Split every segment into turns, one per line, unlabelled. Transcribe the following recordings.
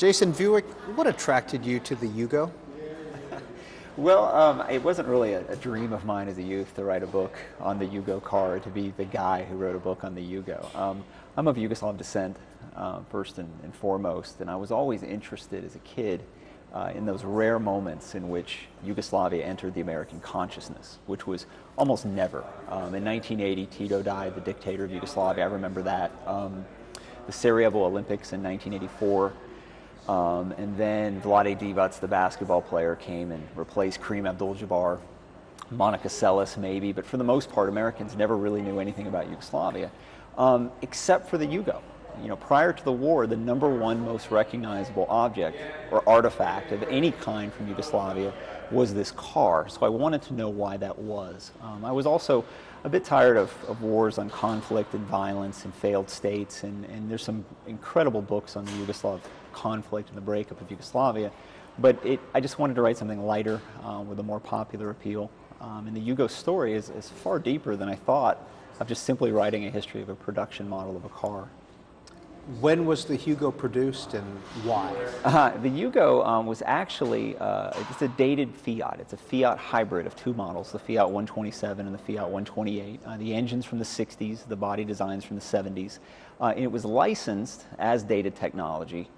Jason Vuic, what attracted you to the Yugo?
Well, it wasn't really a dream of mine as a youth to write a book on the Yugo car, to be the guy who wrote a book on the Yugo. I'm of Yugoslav descent, first and foremost, and I was always interested as a kid in those rare moments in which Yugoslavia entered the American consciousness, which was almost never. In 1980, Tito died, the dictator of Yugoslavia. I remember that. The Sarajevo Olympics in 1984. And then Vlade Divac, the basketball player, came and replaced Kareem Abdul-Jabbar, Monica Seles maybe, but for the most part, Americans never really knew anything about Yugoslavia, except for the Yugo. You know, prior to the war, the #1 most recognizable object or artifact of any kind from Yugoslavia was this car. So I wanted to know why that was. I was also a bit tired of wars on conflict and violence and failed states, and there's some incredible books on the Yugoslav conflict and the breakup of Yugoslavia, but I just wanted to write something lighter with a more popular appeal. And the Yugo story is far deeper than I thought of just simply writing a history of a production model of a car.
When was the Yugo produced and why?
The Yugo was actually, it's a dated Fiat. It's a Fiat hybrid of two models, the Fiat 127 and the Fiat 128. The engine's from the 60s, the body design's from the 70s. And it was licensed as dated technology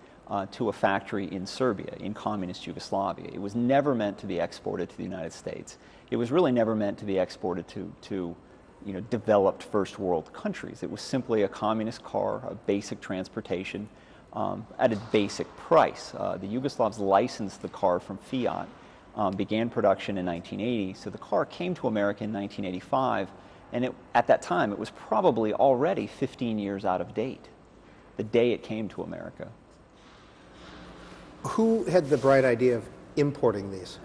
to a factory in Serbia, in communist Yugoslavia. It was never meant to be exported to the United States. It was really never meant to be exported to developed first world countries. It was simply a communist car, a basic transportation at a basic price. The Yugoslavs licensed the car from Fiat, began production in 1980, so the car came to America in 1985, and at that time it was probably already 15 years out of date, the day it came to America.
Who had the bright idea of importing these?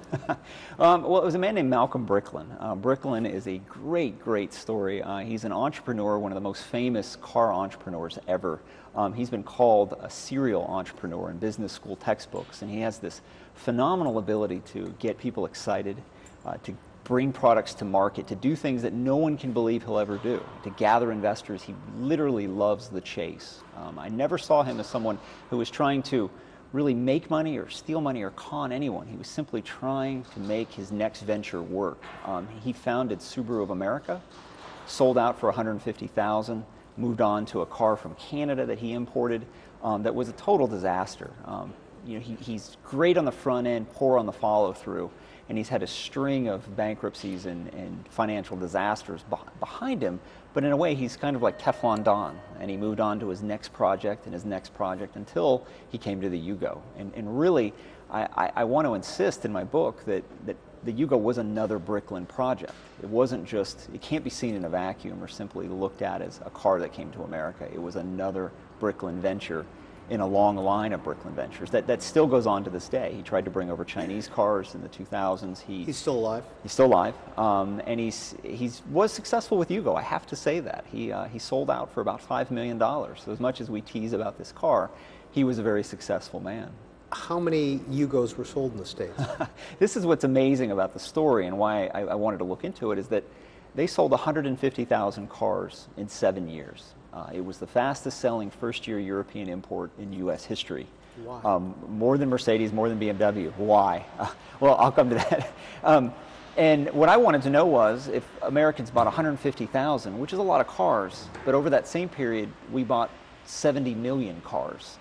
Well, it was a man named Malcolm Bricklin. Bricklin is a great story. He's an entrepreneur, one of the most famous car entrepreneurs ever. He's been called a serial entrepreneur in business school textbooks, and he has this phenomenal ability to get people excited, to bring products to market, to do things that no one can believe he'll ever do, to gather investors. He literally loves the chase. I never saw him as someone who was trying to really make money or steal money or con anyone. He was simply trying to make his next venture work. He founded Subaru of America, sold out for $150,000, moved on to a car from Canada that he imported that was a total disaster. He's great on the front end, poor on the follow through, and he's had a string of bankruptcies and financial disasters behind him, but in a way he's kind of like Teflon Don, and he moved on to his next project and his next project until he came to the Yugo. And really, I want to insist in my book that the Yugo was another Bricklin project. It wasn't just, it can't be seen in a vacuum or simply looked at as a car that came to America. It was another Bricklin venture in a long line of Bricklin ventures that still goes on to this day. He tried to bring over Chinese cars in the 2000s.
He's still alive?
He's still alive, and he was successful with Yugo, I have to say that. He sold out for about $5 million. So as much as we tease about this car, he was a very successful man.
How many Yugos were sold in the States?
This is what's amazing about the story, and why I wanted to look into it, is that they sold 150,000 cars in 7 years. It was the fastest selling first-year European import in U.S. history.
Why?
More than Mercedes, more than BMW. Why? Well, I'll come to that. And what I wanted to know was if Americans bought 150,000, which is a lot of cars, but over that same period, we bought 70 million cars.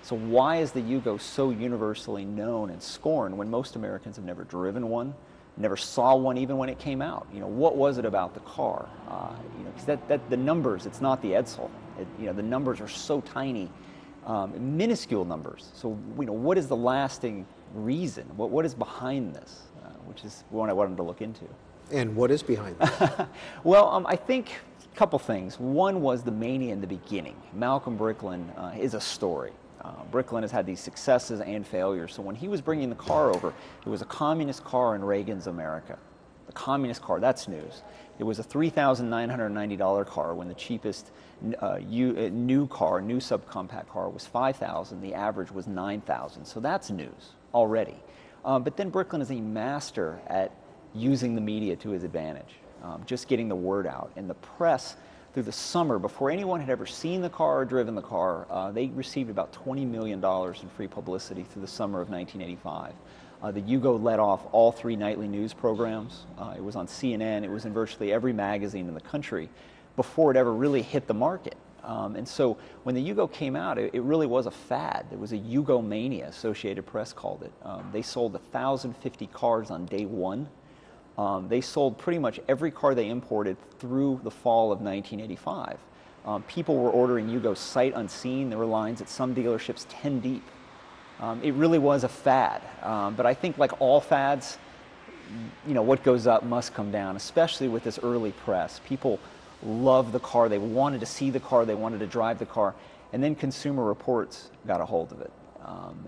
So why is the Yugo so universally known and scorned when most Americans have never driven one? Never saw one even when it came out. What was it about the car? Because the numbers, it's not the Edsel. The numbers are so tiny, minuscule numbers. So what is the lasting reason? What is behind this? Which is what I wanted to look into.
And what is behind this?
Well, I think a couple things. One was the mania in the beginning. Malcolm Bricklin is a story. Bricklin has had these successes and failures, so when he was bringing the car over, it was a communist car in Reagan's America. A communist car, that's news. It was a $3,990 car when the cheapest new subcompact car was $5,000, the average was $9,000, so that's news already. But then Bricklin is a master at using the media to his advantage, just getting the word out. And the press, through the summer, before anyone had ever seen the car or driven the car, they received about $20 million in free publicity through the summer of 1985. The Yugo led off all 3 nightly news programs. It was on CNN. It was in virtually every magazine in the country before it ever really hit the market. And so when the Yugo came out, it really was a fad. It was a Yugo mania, Associated Press called it. They sold 1,050 cars on day 1. They sold pretty much every car they imported through the fall of 1985. People were ordering Yugos sight unseen. There were lines at some dealerships 10 deep. It really was a fad. But I think like all fads, what goes up must come down, especially with this early press. People loved the car. They wanted to see the car. They wanted to drive the car. And then Consumer Reports got a hold of it.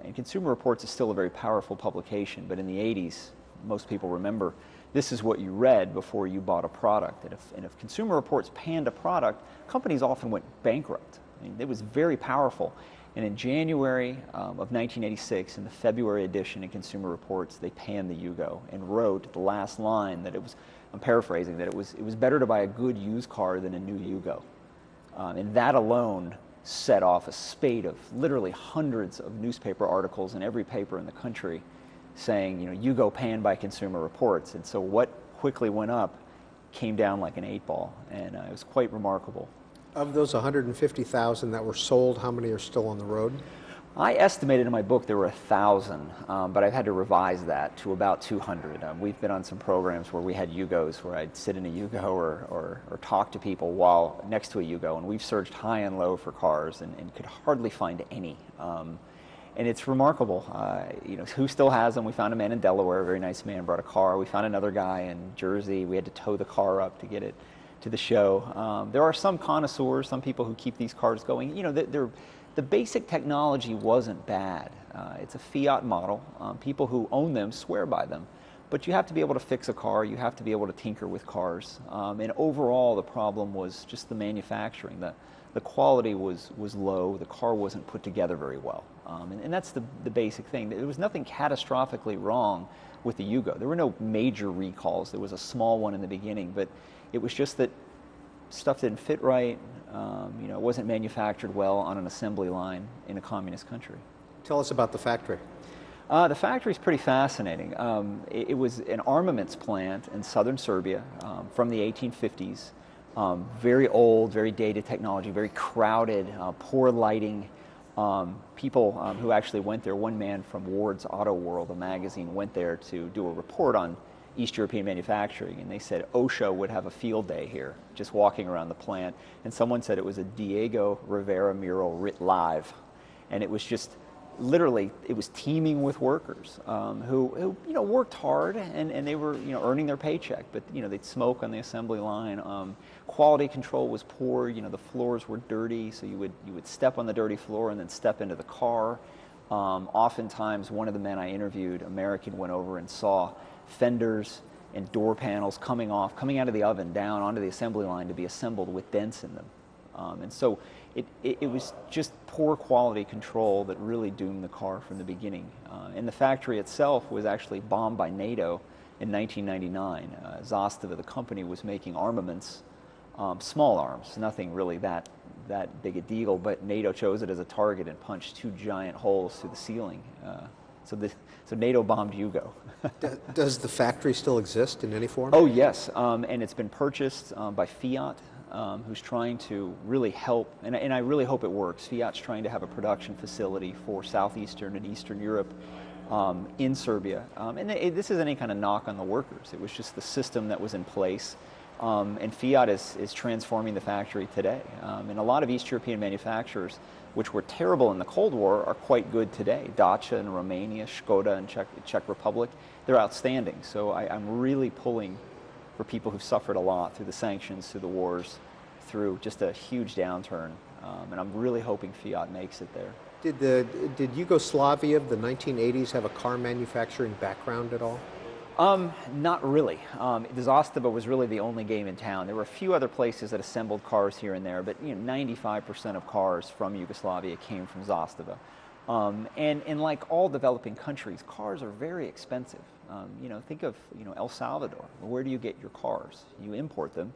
And Consumer Reports is still a very powerful publication, but in the 80s, most people remember, this is what you read before you bought a product. And if Consumer Reports panned a product, companies often went bankrupt. I mean, it was very powerful. And in January of 1986, in the February edition of Consumer Reports, they panned the Yugo and wrote the last line that it was, I'm paraphrasing, that it was better to buy a good used car than a new Yugo. And that alone set off a spate of literally hundreds of newspaper articles in every paper in the country saying, Yugo panned by Consumer Reports. And so what quickly went up came down like an 8-ball, and it was quite remarkable.
Of those 150,000 that were sold, how many are still on the road?
I estimated in my book there were 1,000, but I've had to revise that to about 200. We've been on some programs where we had Yugos, where I'd sit in a Yugo or talk to people while next to a Yugo, and we've searched high and low for cars and could hardly find any. And it's remarkable, who still has them. We found a man in Delaware, a very nice man, brought a car. We found another guy in Jersey. We had to tow the car up to get it to the show. There are some connoisseurs, some people who keep these cars going. The basic technology wasn't bad. It's a Fiat model. People who own them swear by them. But you have to be able to fix a car. You have to be able to tinker with cars. And overall, the problem was just the manufacturing. The quality was low. The car wasn't put together very well. And that's the basic thing. There was nothing catastrophically wrong with the Yugo. There were no major recalls. There was a small one in the beginning, but it was just that stuff didn't fit right. It wasn't manufactured well on an assembly line in a communist country.
Tell us about the factory.
The factory is pretty fascinating. It was an armaments plant in southern Serbia from the 1850s. Very old, very dated technology, very crowded, poor lighting. People who actually went there, one man from Ward's Auto World, a magazine, went there to do a report on East European manufacturing, and they said Osho would have a field day here, just walking around the plant. And someone said it was a Diego Rivera mural writ live, and it was just literally, it was teeming with workers who worked hard, and they were earning their paycheck, but they'd smoke on the assembly line. Quality control was poor. The floors were dirty, so you would step on the dirty floor and then step into the car. Oftentimes, one of the men I interviewed, American, went over and saw fenders and door panels coming out of the oven down onto the assembly line to be assembled with dents in them. And so it was just poor quality control that really doomed the car from the beginning. And the factory itself was actually bombed by NATO in 1999. Zastava, the company, was making armaments, small arms, nothing really that big a deal, but NATO chose it as a target and punched 2 giant holes through the ceiling. So NATO bombed Yugo.
Does the factory still exist in any form?
Oh, yes, and it's been purchased by Fiat, who's trying to really help, and I really hope it works. Fiat's trying to have a production facility for Southeastern and Eastern Europe in Serbia. And this isn't any kind of knock on the workers. It was just the system that was in place. And Fiat is transforming the factory today. And a lot of East European manufacturers, which were terrible in the Cold War, are quite good today. Dacia in Romania, Skoda in Czech Republic, they're outstanding. So I'm really pulling for people who've suffered a lot through the sanctions, through the wars, through just a huge downturn. And I'm really hoping Fiat makes it there.
Did Yugoslavia of the 1980s have a car manufacturing background at all?
Not really. Zastava was really the only game in town. There were a few other places that assembled cars here and there, but 95% of cars from Yugoslavia came from Zastava. And like all developing countries, cars are very expensive. Think of El Salvador. Where do you get your cars? You import them,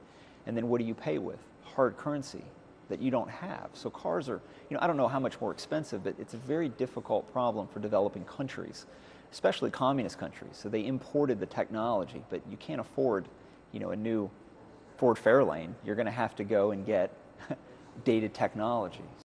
and then what do you pay with? hard currency that you don't have. So cars are, I don't know how much more expensive, but it's a very difficult problem for developing countries, especially communist countries. So they imported the technology, but you can't afford, a new Ford Fairlane. You're going to have to go and get dated technology.